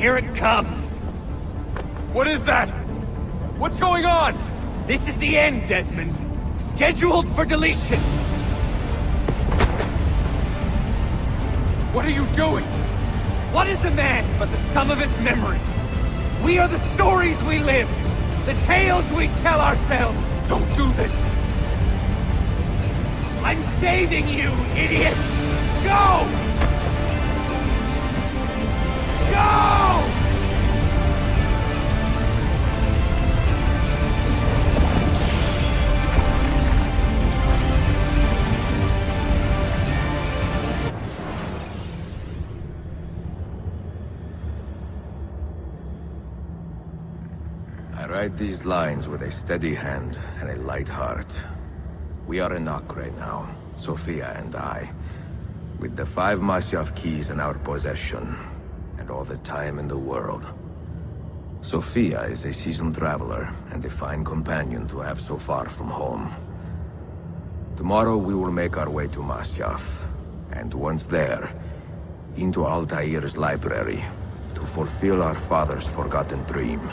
here it comes! What is that? What's going on? This is the end, Desmond. Scheduled for deletion! What are you doing? What is a man but the sum of his memories? We are the stories we live, the tales we tell ourselves. Don't do this! I'm saving you, idiot! Go! Go! I write these lines with a steady hand and a light heart. We are in Acre now, Sophia and I, with the 5 Masyaf keys in our possession, and all the time in the world. Sophia is a seasoned traveler, and a fine companion to have so far from home. Tomorrow we will make our way to Masyaf, and once there, into Altair's library, to fulfill our father's forgotten dream.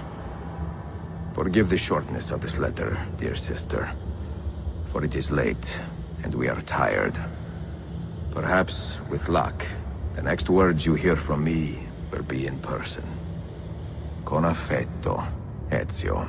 Forgive the shortness of this letter, dear sister. For it is late, and we are tired. Perhaps, with luck, the next words you hear from me will be in person. Con affetto, Ezio.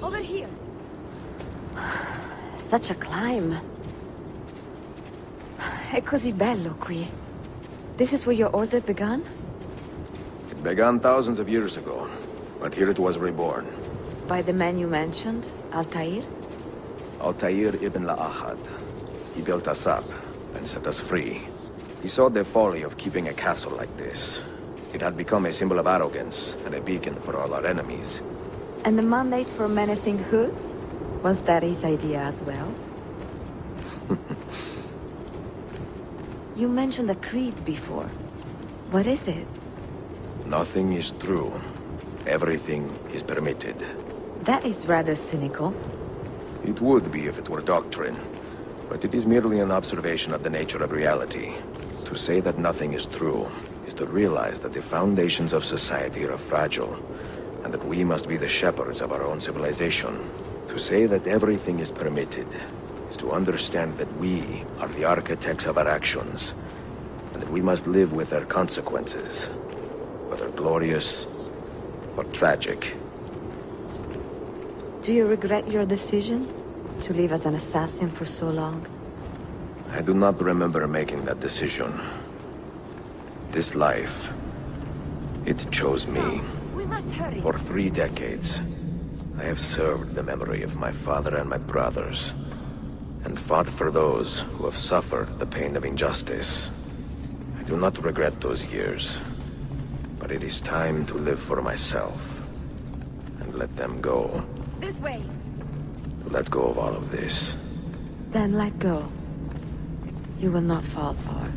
Over here. Such a climb. È così bello qui. This is where your order began? It began thousands of years ago, but here it was reborn. By the man you mentioned, Altair? Altair ibn La'ahad. He built us up and set us free. He saw the folly of keeping a castle like this. It had become a symbol of arrogance and a beacon for all our enemies. And the mandate for menacing hoods? Was that his idea as well? You mentioned a creed before. What is it? Nothing is true. Everything is permitted. That is rather cynical. It would be if it were doctrine, but it is merely an observation of the nature of reality. To say that nothing is true is to realize that the foundations of society are fragile, and that we must be the shepherds of our own civilization. To say that everything is permitted is to understand that we are the architects of our actions, and that we must live with their consequences, whether glorious or tragic. Do you regret your decision to live as an assassin for so long? I do not remember making that decision. This life, it chose me. We must hurry. For 3 decades, I have served the memory of my father and my brothers, and fought for those who have suffered the pain of injustice. I do not regret those years, but it is time to live for myself, and let them go. This way. To let go of all of this. Then let go. You will not fall far.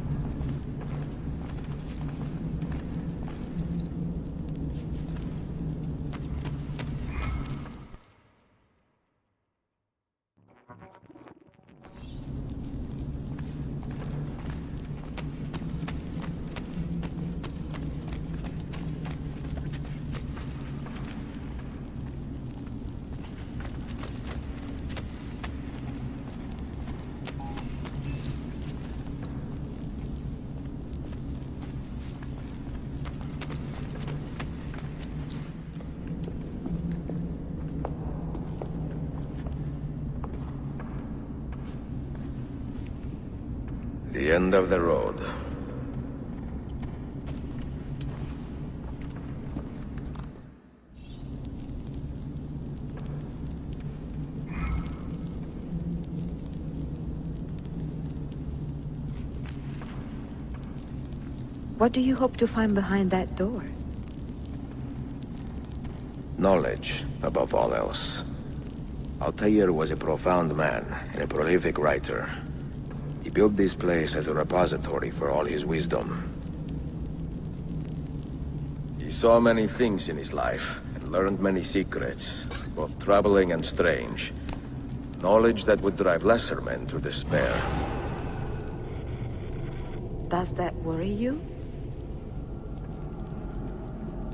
The end of the road. What do you hope to find behind that door? Knowledge, above all else. Altair was a profound man and a prolific writer. He built this place as a repository for all his wisdom. He saw many things in his life, and learned many secrets, both troubling and strange. Knowledge that would drive lesser men to despair. Does that worry you?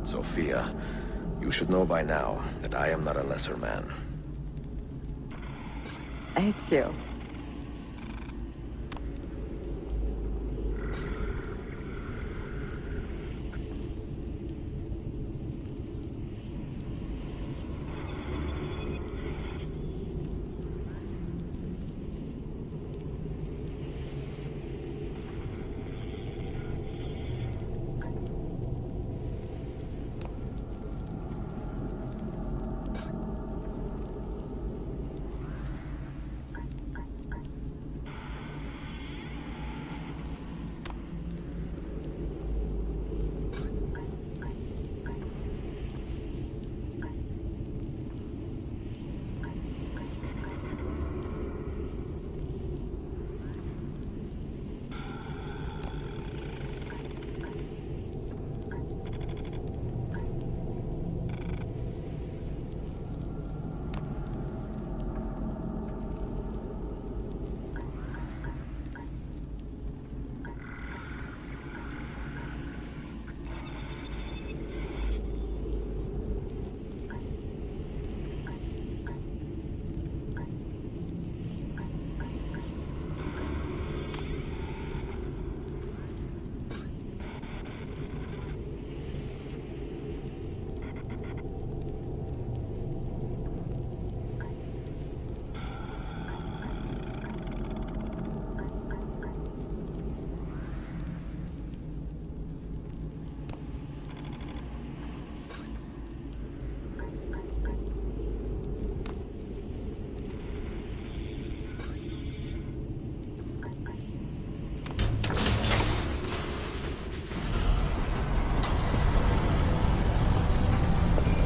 Sophia, you should know by now that I am not a lesser man. Ezio.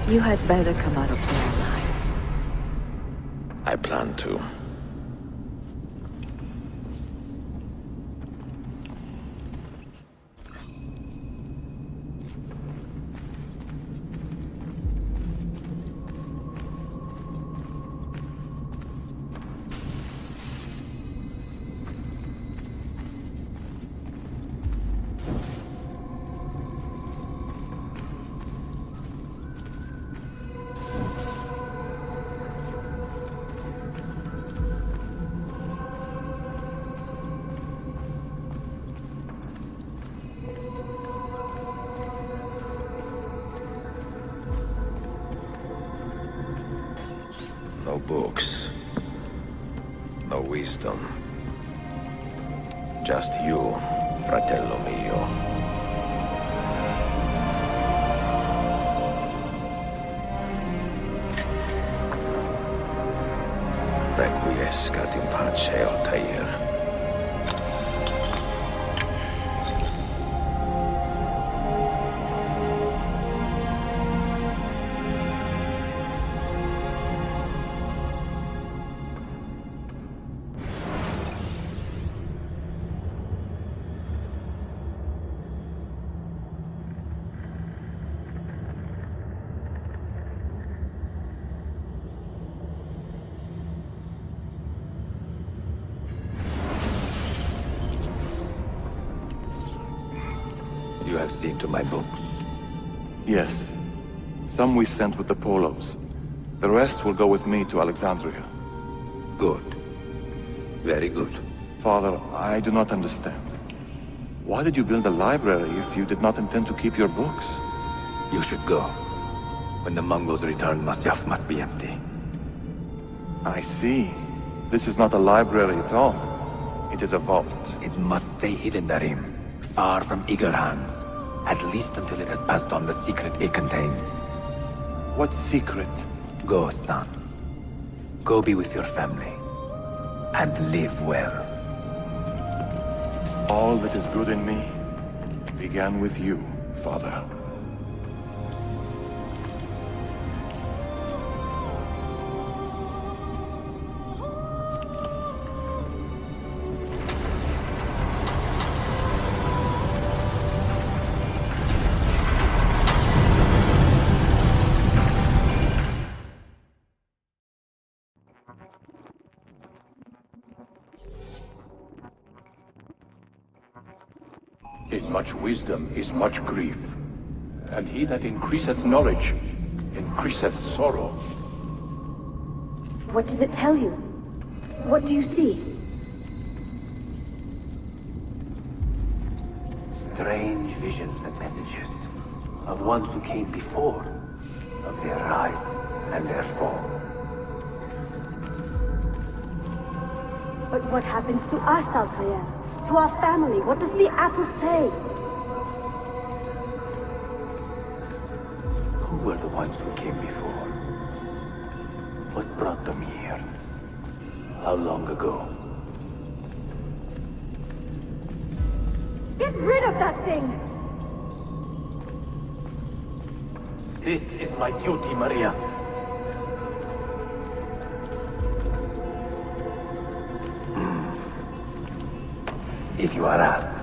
You had better come out of there alive. I plan to. No books. No wisdom. Just you, fratello mio. Requiescat in pace, Altair. You have seen to my books. Yes. Some we sent with the Polos. The rest will go with me to Alexandria. Good. Very good. Father, I do not understand. Why did you build a library if you did not intend to keep your books? You should go. When the Mongols return, Masyaf must be empty. I see. This is not a library at all. It is a vault. It must stay hidden, Darim. Far from eager hands. At least until it has passed on the secret it contains. What secret? Go, son. Go be with your family. And live well. All that is good in me, began with you, Father. In much wisdom is much grief, and he that increaseth knowledge increaseth sorrow. What does it tell you? What do you see? Strange visions and messages of ones who came before, of their rise and their fall. But what happens to us, Altair? To our family? What does the apple say? Who were the ones who came before? What brought them here? How long ago? Get rid of that thing! This is my duty, Maria. If you are asked,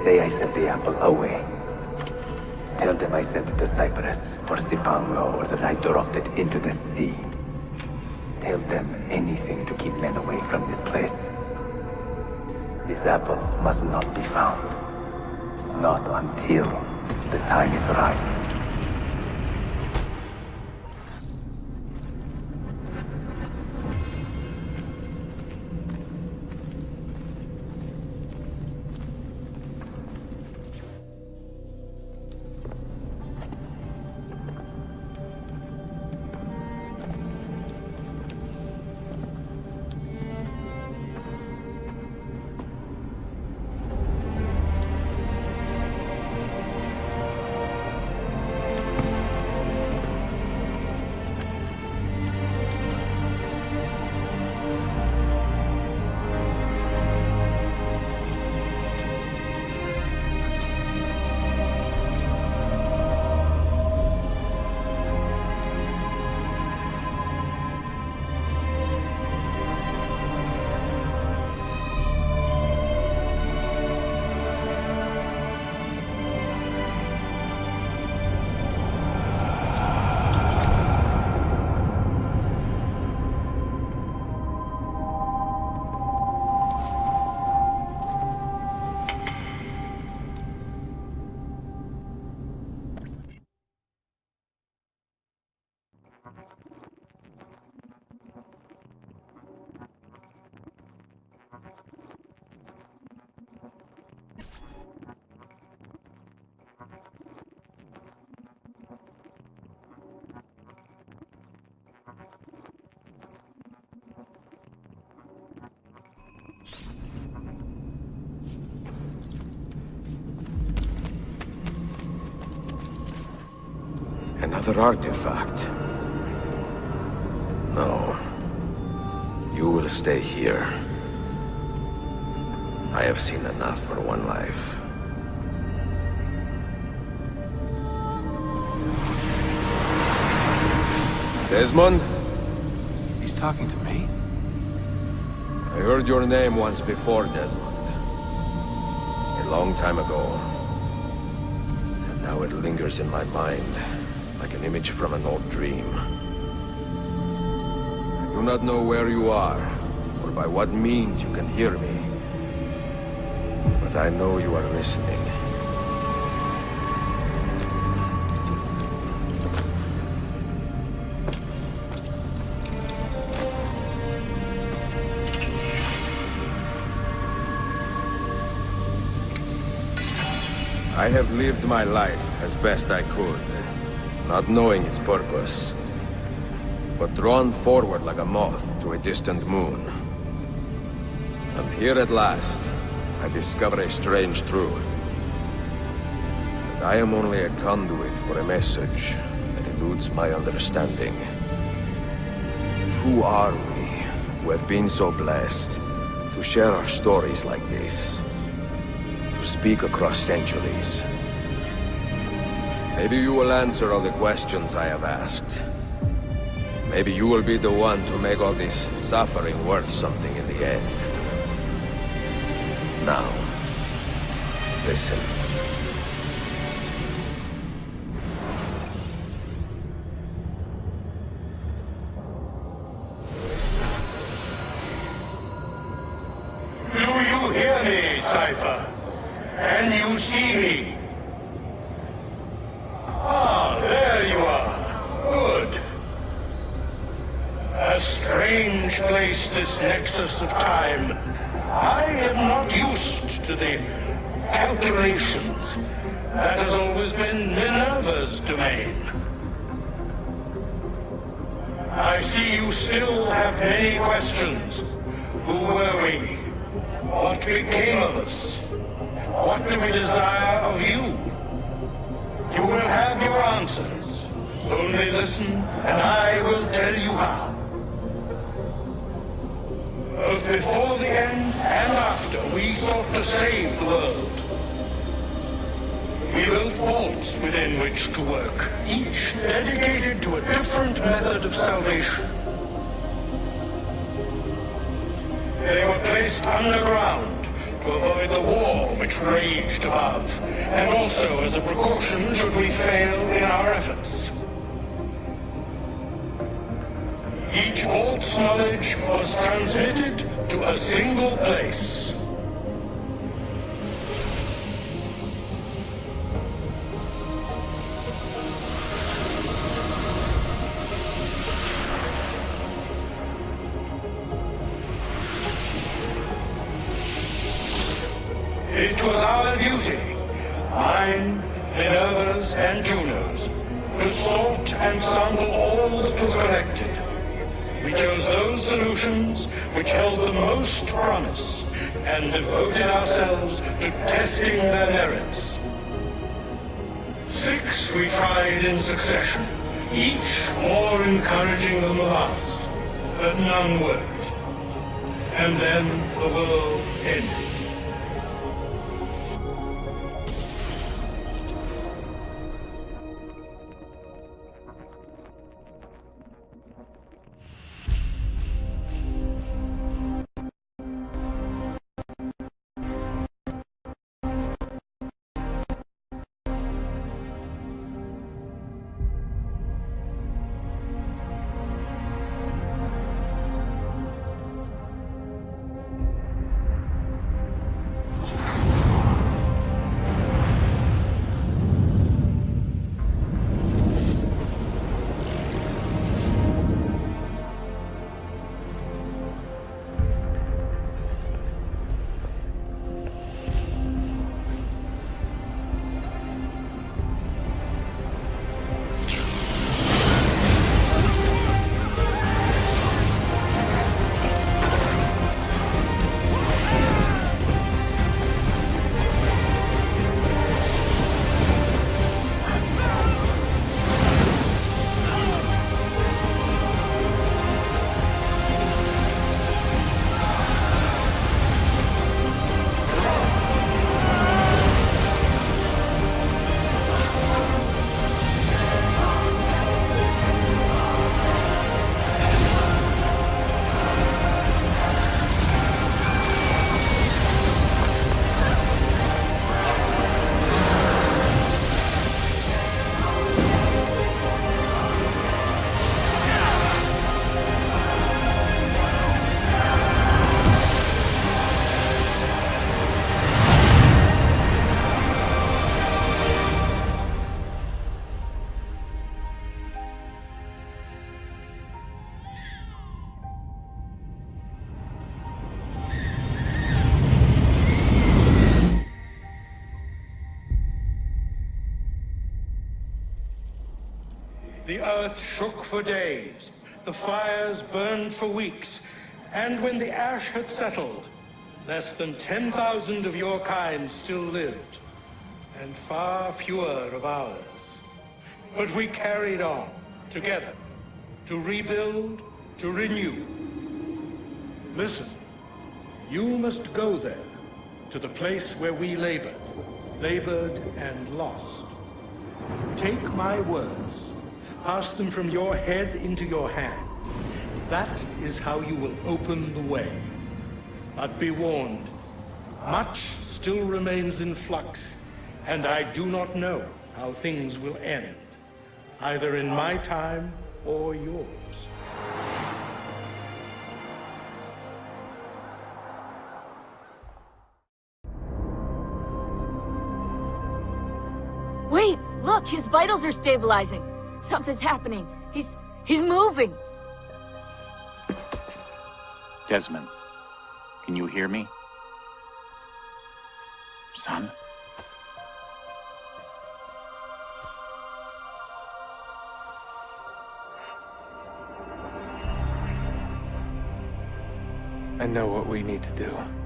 say I sent the apple away. Tell them I sent it to Cyprus, or Cipango, or that I dropped it into the sea. Tell them anything to keep men away from this place. This apple must not be found. Not until the time is right. Another artifact. No. You will stay here. I have seen enough for one life. Desmond? He's talking to me? I heard your name once before, Desmond. A long time ago. And now it lingers in my mind, like an image from an old dream. I do not know where you are, or by what means you can hear me. But I know you are listening. I have lived my life as best I could, not knowing its purpose, but drawn forward like a moth to a distant moon. And here at last, I discover a strange truth. That I am only a conduit for a message that eludes my understanding. Who are we, who have been so blessed, to share our stories like this? To speak across centuries. Maybe you will answer all the questions I have asked. Maybe you will be the one to make all this suffering worth something in the end. Now, listen. Do you hear me, Cypher? Can you see me? Ah, there you are. Good. A strange place, this nexus of time. I am not used to the calculations. That has always been Minerva's domain. I see you still have many questions. Who were we? What became of us? What do we desire of you? You will have your answers. Only listen, and I will tell you how. Both before the end and after, we sought to save the world. We built vaults within which to work, each dedicated to a different method of salvation. They were placed underground to avoid the war which raged above, and also as a precaution should we fail in our efforts. Each vault's knowledge was transmitted to a single place. It was our duty, mine, Minerva's, and Juno's, to sort and sample all that was collected. We chose those solutions which held the most promise, and devoted ourselves to testing their merits. 6 we tried in succession, each more encouraging than the last, but none worked. And then the world ended. The earth shook for days, the fires burned for weeks, and when the ash had settled, less than 10,000 of your kind still lived, and far fewer of ours. But we carried on, together, to rebuild, to renew. Listen, you must go there, to the place where we labored. labored and lost. Take my words. Pass them from your head into your hands. That is how you will open the way. But be warned, much still remains in flux, and I do not know how things will end, either in my time or yours. Wait! Look! His vitals are stabilizing! Something's happening! He's moving! Desmond, can you hear me? Son? I know what we need to do.